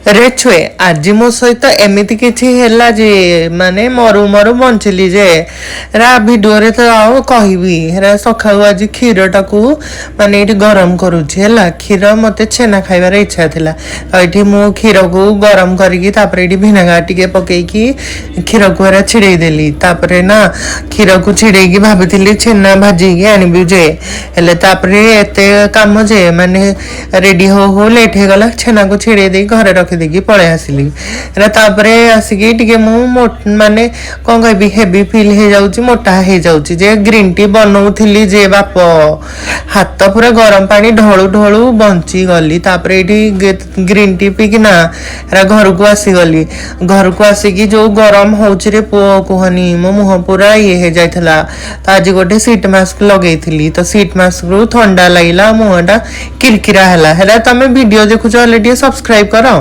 रे छुए आज मो सहित एमती किछि हैला जे माने मरु मरु बंचिली जे रा वीडियो रे तो आओ कहबी रा सखाउ आज क्षीर टाकू माने एठी गरम करूछि हैला क्षीर मते छेना खाइबार इच्छा थिला एठी मो क्षीर को गरम करिकी तापर एठी भिनेगार टिके पकेकी क्षीर को रा छिड़ै देली तापर ना क्षीर को छिड़ैकी भाबिथिली छेना भाजीकी आनिबी जे हेले तापर एते काम जे माने रेडी हो लेट हे गला छेना को छिड़ै दे घरे रख देखी पळे आसिली तापरे आसिकी टिके मु माने कोन कहबी हेवी फील हे जाउची मोटा हे जाउची जे ग्रीन टी बनौथिली जे बाप हाथ पूरा गरम पानी ढोळू ढोळू बंची गली तापरे एठी ग्रीन टी पी कि ना घर को आसी गली घर को आसिकी जो गरम होउची रे पो कोहनी मो मुह पूरा ये हे जाइथला त आज गोटे सीट मास्क लगेइथिली तो सीट मास्क रो ठंडा लागिला मुहटा किरकिरा हला हेला तमे वीडियो देखुछ ऑलरेडी सब्सक्राइब करो।